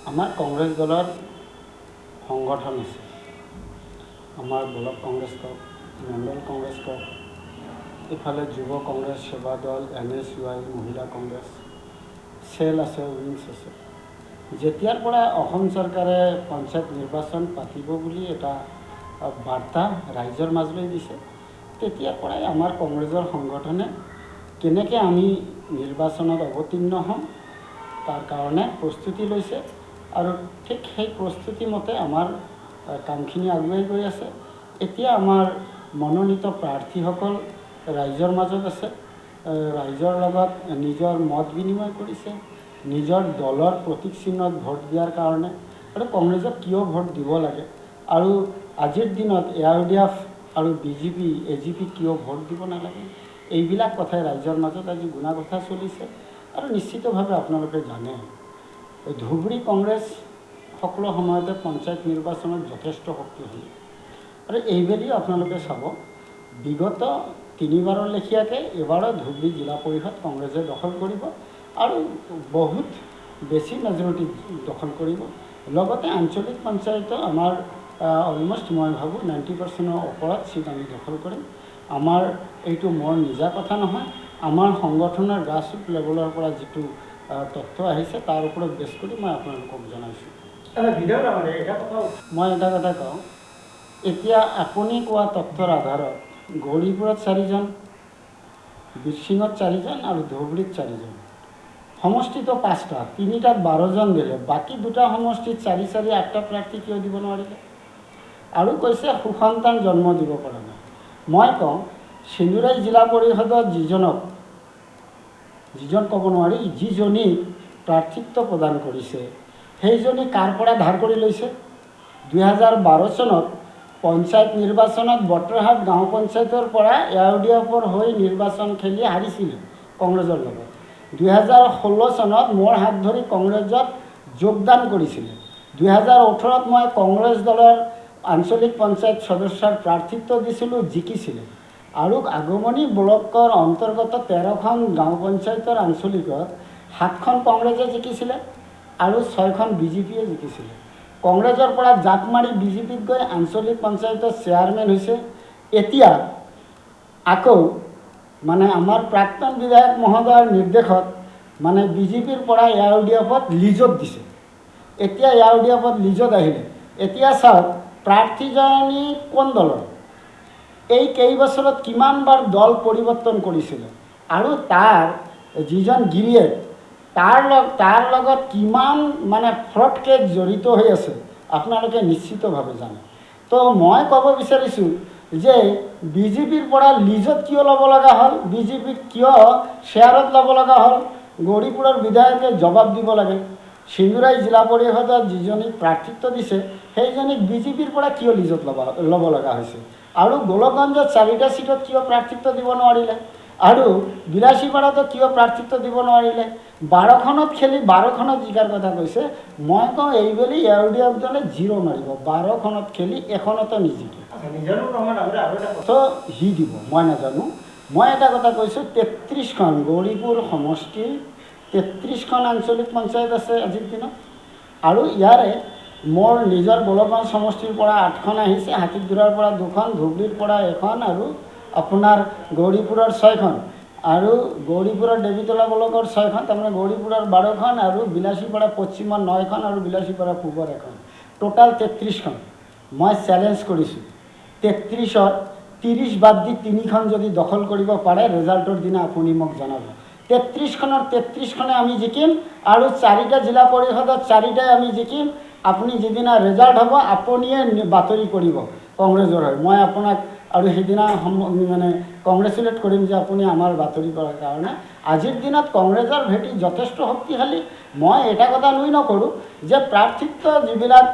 আমাৰ কংগ্ৰেছ দলৰ সংগঠন আছে। আমাৰ ব্লক কংগ্ৰেছ কওক, মণ্ডল কংগ্ৰেছ কওক, ইফালে যুৱ কংগ্ৰেছ, সেৱা দল, NSY, মহিলা কংগ্ৰেছ, চেল আছে, উইংছ আছে। যেতিয়াৰ পৰা অসম চৰকাৰে পঞ্চায়ত নিৰ্বাচন পাতিব বুলি এটা বাৰ্তা ৰাইজৰ মাজলৈ দিছে, তেতিয়াৰ পৰাই আমাৰ কংগ্ৰেছৰ সংগঠনে কেনেকৈ আমি নিৰ্বাচনত অৱতীৰ্ণ হ'ম তাৰ কাৰণে প্ৰস্তুতি লৈছে আৰু ঠিক সেই প্ৰস্তুতি মতে আমাৰ কামখিনি আগুৱাই গৈ আছে। এতিয়া আমাৰ মনোনীত প্ৰাৰ্থীসকল ৰাইজৰ মাজত আছে, ৰাইজৰ লগত নিজৰ মত বিনিময় কৰিছে, নিজৰ দলৰ প্ৰতীক চিহ্নত ভোট দিয়াৰ কাৰণে আৰু কংগ্ৰেছক কিয় ভোট দিব লাগে আৰু আজিৰ দিনত ARDF আৰু BJP, AGP কিয় ভোট দিব নালাগে, এইবিলাক কথাই ৰাইজৰ মাজত আজি গুণা কথা চলিছে। আৰু নিশ্চিতভাৱে আপোনালোকে জানে ধুবুৰী কংগ্ৰেছ সকলো সময়তে পঞ্চায়ত নিৰ্বাচনত যথেষ্ট শক্তিশালী আৰু এইবেলি আপোনালোকে চাব বিগত 3বাৰৰ লেখীয়াকৈ এবাৰো ধুবুৰী জিলা পৰিষদ কংগ্ৰেছে দখল কৰিব আৰু বহুত বেছি মেজৰিটি দখল কৰিব। লগতে আঞ্চলিক পঞ্চায়তো আমাৰ অলমষ্ট মই ভাবোঁ 90%ৰ ওপৰত চিট আমি দখল কৰিম। আমাৰ এইটো মোৰ নিজা কথা নহয়, আমাৰ সংগঠনৰ গ্ৰাছৰুট লেভেলৰ পৰা যিটো তথ্য আহিছে তাৰ ওপৰত বেছ কৰি মই আপোনালোকক জনাইছোঁ। মই এটা কথা কওঁ, এতিয়া আপুনি কোৱা তথ্যৰ আধাৰত গৌৰীপুৰত 4জন, বিৰচিঙত 4জন আৰু ধুবুৰীত 4জন, সমষ্টিতো 5টা, 3টাত 12জন দিলে, বাকী 2টা সমষ্টিত 4 8টা প্ৰাৰ্থী কিয় দিব নোৱাৰিলে? আৰু কৈছে সুসন্তান জন্ম দিব পৰা নাই। মই কওঁ চিন্দুৰাই জিলা পৰিষদত যিজন ক'ব নোৱাৰি, যিজনী প্ৰাৰ্থিত্ব প্ৰদান কৰিছে সেইজনী কাৰ পৰা ধাৰ কৰি লৈছে? 2012 চনত পঞ্চায়ত নিৰ্বাচনত বত্ৰহাট গাঁও পঞ্চায়তৰ পৰা ARDFৰ হৈ নিৰ্বাচন খেলি হাৰিছিল কংগ্ৰেছৰ লগত। 2016 চনত মোৰ হাত ধৰি কংগ্ৰেছত যোগদান কৰিছিলে। 2018ত মই কংগ্ৰেছ দলৰ আঞ্চলিক পঞ্চায়ত সদস্যৰ প্ৰাৰ্থিত্ব দিছিলোঁ, জিকিছিলে। আৰু আগমনী ব্লকৰ অন্তৰ্গত 13খন গাঁও পঞ্চায়তৰ আঞ্চলিকত 7খন কংগ্ৰেছে জিকিছিলে আৰু 6খন BJPয়ে জিকিছিলে। কংগ্ৰেছৰ পৰা জাপ মাৰি BJPত গৈ আঞ্চলিক পঞ্চায়তৰ চেয়াৰমেন হৈছে। এতিয়া আকৌ মানে আমাৰ প্ৰাক্তন বিধায়ক মহোদয়ৰ নিৰ্দেশত মানে BJPৰ পৰা ARDFত লিজত দিছে। এতিয়া ARDFত লিজত আহিলে। এতিয়া চাওক প্ৰাৰ্থীজনী কোন দলৰ, এই কেইবছৰত কিমানবাৰ দল পৰিৱৰ্তন কৰিছিলে আৰু তাৰ যিজন গিৰিয়েক তাৰ লগত কিমান মানে ফ্ৰড কেছ জড়িত হৈ আছে আপোনালোকে নিশ্চিতভাৱে জানে। তো মই ক'ব বিচাৰিছোঁ যে BJPৰ পৰা লিজত কিয় ল'ব লগা হ'ল, BJPক কিয় শ্বেয়াৰত ল'ব লগা হ'ল, গৌৰীপুৰৰ বিধায়কে জবাব দিব লাগে। চিন্দুৰাই জিলা পৰিষদত যিজনীক প্ৰাৰ্থিত্ব দিছে সেইজনীক BJPৰ পৰা কিয় লিজত ল'ব লগা হৈছে আৰু গোলকগঞ্জত 4টা চিটত কিয় প্ৰাৰ্থিত্ব দিব নোৱাৰিলে আৰু বিলাসীপাৰাতো কিয় প্ৰাৰ্থিত্ব দিব নোৱাৰিলে? 12খনত খেলি 12খনত জিকাৰ কথা কৈছে। মই কওঁ এইবেলি ARDF দলে 0 মাৰিব, 12খনত খেলি এখনতো নিজিকে। তো সি দিব, মই নাজানো। মই এটা কথা কৈছোঁ, 33খন গৌৰীপুৰ সমষ্টিৰ 33খন আঞ্চলিক পঞ্চায়ত আছে আজিৰ দিনত আৰু ইয়াৰে মোৰ নিজৰ গোলকগঞ্জ সমষ্টিৰ পৰা 8খন আহিছে, হাতীগুৰাৰ পৰা 2খন, ধুবুৰীৰ পৰা 1খন আৰু আপোনাৰ গৌৰীপুৰৰ 6খন আৰু গৌৰীপুৰৰ দেৱীতলা ব্লকৰ 6খন, তাৰমানে গৌৰীপুৰৰ 12খন আৰু বিলাসীপাৰা পশ্চিমৰ 9খন আৰু বিলাসীপাৰা পূবৰ 1খন, টোটাল 33খন। মই চেলেঞ্জ কৰিছোঁ 33ৰ 30 বাদ দি 3খন যদি দখল কৰিব পাৰে ৰেজাল্টৰ দিনা আপুনি মোক জনাব। 33খনৰ 33খনে আমি জিকিম আৰু 4টা জিলা পৰিষদত 4টাই আমি জিকিম। আপুনি যিদিনা ৰেজাল্ট হ'ব আপুনিয়ে বাতৰি কৰিব কংগ্ৰেছৰ হয়। মই আপোনাক আৰু সেইদিনা মানে কংগ্ৰেচুলেট কৰিম যে আপুনি আমাৰ বাতৰি কৰাৰ কাৰণে। আজিৰ দিনত কংগ্ৰেছৰ ভেটি যথেষ্ট শক্তিশালী। মই এটা কথা নকৰোঁ যে প্ৰাৰ্থিত্ব যিবিলাক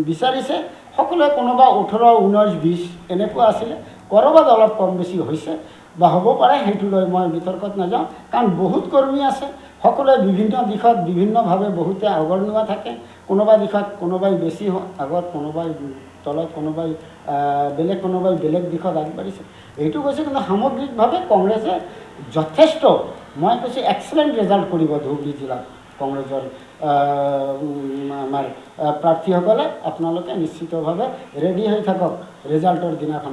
বিচাৰিছে সকলোৱে কোনোবা 18, 19, 20 এনেকুৱা আছিলে, ক'ৰবাত অলপ কম বেছি হৈছে বা হ'ব পাৰে, সেইটো লৈ মই বিতৰ্কত নাযাওঁ। কাৰণ বহুত কৰ্মী আছে, সকলোৱে বিভিন্ন দিশত বিভিন্নভাৱে বহুতে আগৰণুৱা থাকে। কোনোবা দিশত কোনোবাই বেছি আগত, কোনোবাই তলত, কোনোবাই বেলেগ দিশত আগবাঢ়িছে। এইটো কৈছে কিন্তু সামগ্ৰিকভাৱে কংগ্ৰেছে যথেষ্ট, মই কৈছোঁ এক্সেলেণ্ট ৰেজাল্ট কৰিব ধুবুৰী জিলাত কংগ্ৰেছৰ আমাৰ প্ৰাৰ্থীসকলে আপোনালোকে নিশ্চিতভাৱে ৰেডি হৈ থাকক ৰিজাল্টৰ দিনাখন।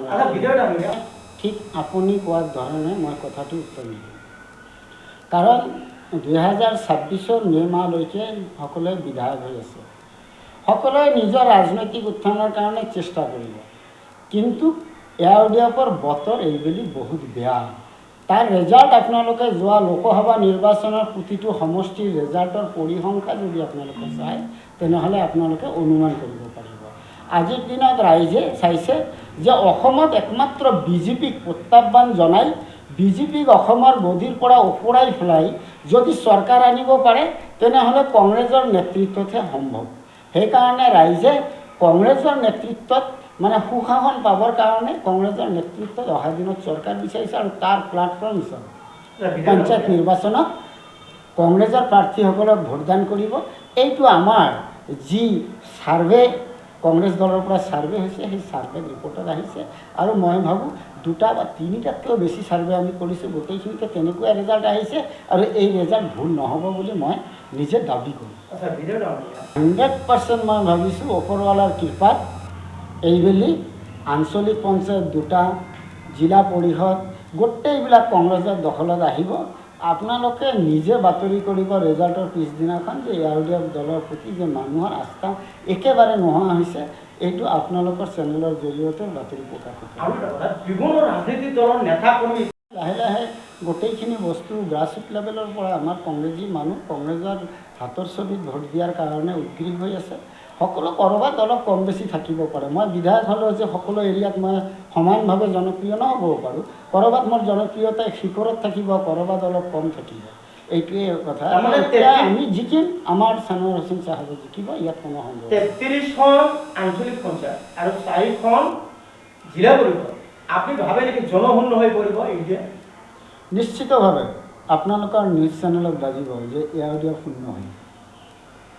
ঠিক আপুনি কোৱাৰ ধৰণে মই কথাটো উত্তৰ দিম, কাৰণ 2026 মে' মাহলৈকে সকলোৱে বিধায়ক হৈ আছে, সকলোৱে নিজৰ ৰাজনৈতিক উত্থানৰ কাৰণে চেষ্টা কৰিব, কিন্তু ARDFৰ বতৰ এইবেলি বহুত বেয়া। তাৰ ৰেজাল্ট আপোনালোকে যোৱা লোকসভা নিৰ্বাচনৰ প্ৰতিটো সমষ্টিৰ ৰেজাল্টৰ পৰিসংখ্যা যদি আপোনালোকে চায় তেনেহ'লে আপোনালোকে অনুমান কৰিব পাৰিব। আজিৰ দিনত ৰাইজে চাইছে যে অসমত একমাত্ৰ বিজেপিক প্ৰত্যাহ্বান জনাই বিজেপিক অসমৰ গদিৰ পৰা ওপৰাই পেলাই যদি চৰকাৰ আনিব পাৰে তেনেহ'লে কংগ্ৰেছৰ নেতৃত্বতহে সম্ভৱ। সেইকাৰণে ৰাইজে কংগ্ৰেছৰ নেতৃত্বত মানে সুশাসন পাবৰ কাৰণে কংগ্ৰেছৰ নেতৃত্বত অহা দিনত চৰকাৰ বিচাৰিছে, আৰু তাৰ প্লেটফৰ্ম হিচাপে পঞ্চায়ত নিৰ্বাচনত কংগ্ৰেছৰ প্ৰাৰ্থীসকলক ভোটদান কৰিব। এইটো আমাৰ যি ছাৰ্ভে কংগ্ৰেছ দলৰ পৰা ছাৰ্ভে হৈছে, সেই ছাৰ্ভে ৰিপৰ্টত আহিছে, আৰু মই ভাবোঁ 2টা বা 3টাতকৈও বেছি ছাৰ্ভে আমি কৰিছোঁ, গোটেইখিনিতে তেনেকুৱা ৰেজাল্ট আহিছে, আৰু এই ৰেজাল্ট ভুল নহ'ব বুলি মই নিজে দাবী কৰোঁ। 100% মই ভাবিছোঁ ওপৰৱালাৰ কৃপাত এইবেলি আঞ্চলিক পঞ্চায়ত 2টা, জিলা পৰিষদ গোটেইবিলাক কংগ্ৰেছৰ দখলত আহিব। আপোনালোকে নিজে বাতৰি কৰিব ৰেজাল্টৰ পিছদিনাখন যে ARDF দলৰ প্ৰতি যে মানুহৰ আস্থা একেবাৰে নোহোৱা হৈছে, এইটো আপোনালোকৰ চেনেলৰ জৰিয়তে বাতৰি প্ৰকাশ কৰিব। বিভিন্ন ৰাজনৈতিক দলৰ নেতা কৰ্মী লাহে লাহে গোটেইখিনি বস্তু গ্ৰাছৰুট লেভেলৰ পৰা আমাৰ কংগ্ৰেছী মানুহ কংগ্ৰেছৰ হাতৰ ছবিত ভোট দিয়াৰ কাৰণে উদ্গ্ৰীৱ হৈ আছে। সকলো ক'ৰবাত অলপ কম বেছি থাকিব পাৰে, মই বিধায়ক হ'লেও যে সকলো এৰিয়াত মই সমানভাৱে জনপ্ৰিয় নহ'ব পাৰোঁ, ক'ৰবাত মোৰ জনপ্ৰিয়তা শিখৰত থাকিব, ক'ৰবাত অলপ কম থাকিব, এইটোৱে কথা। আমি জিকিম, আমাৰ ছানোৱাৰ হোসেন চাহাবে জিকিব, ইয়াত কোনো সন্দেহ। 33খন আঞ্চলিক পঞ্চায়ত আৰু 4খন জিলা পৰিষদ আপুনি ভাবে নেকি জনশূন্য হৈ পৰিব এতিয়া? নিশ্চিতভাৱে আপোনালোকৰ নিউজ চেনেলত বাজিব যে ARDF শূন্য হয়।